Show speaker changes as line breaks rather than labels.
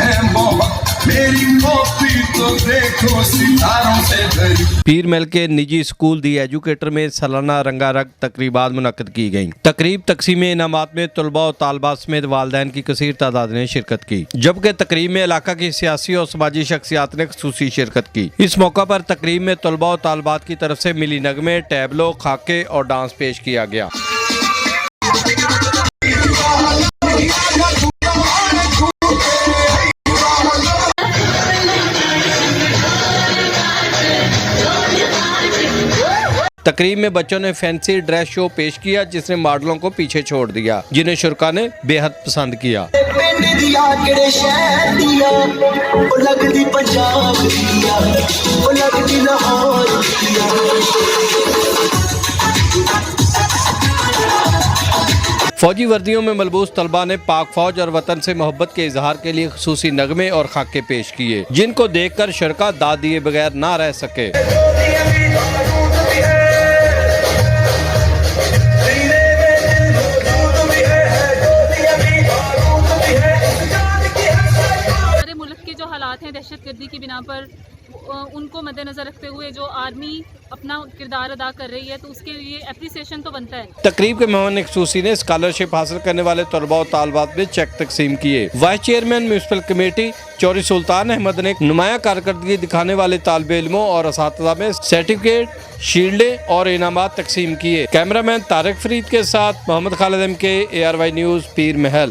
है मोहब्बत मेरी कॉपी तो देखो सितारों से भरी।
पीर महल के निजी स्कूल दी एजुकेटर में सालाना रंगारंग तकरीबात मुनक्कद की गयी। तकरीब तकसीम इनामात में तलबा और तालबात समेत वालिदैन की कसीर तादाद ने शिरकत की, जबकि तकरीब में इलाका की सियासी और समाजी शख्सियात ने खुसूसी शिरकत की। इस मौका पर तकरीब में तलबा और तालबात की तरफ से मिली नगमे, टैबलो, खाके और डांस पेश किया गया। तकरीब में बच्चों ने फैंसी ड्रेस शो पेश किया, जिसने मॉडलों को पीछे छोड़ दिया, जिन्हें शुरा ने बेहद पसंद किया। फौजी वर्दियों में मलबूस तलबा ने पाक फौज और वतन से मोहब्बत के इजहार के लिए खुसूसी नगमे और खाके पेश किए, जिनको देखकर शुरा दाद दिए बगैर ना रह सके।
हालात हैं दहशतगर्दी की बिना पर, उनको मद्देनजर रखते हुए जो आर्मी अपना किरदार अदा कर रही है, तो उसके लिए एप्रिसिएशन तो बनता है। तकरीब के मेहमान खुसूसी ने स्कॉलरशिप हासिल करने वाले तलबा और तालबात में चेक तकसीम किए। Vice chairman municipal committee Chaudhary Sultan Ahmad ने नुमाया कारकर्दगी दिखाने वाले तालिब इल्मों और असातिज़ा में सर्टिफिकेट, शील्डें और इनामात तकसीम किए। कैमरामैन तारिक फरीद के साथ Mohammad Khalid MK, ARY news, Pir महल।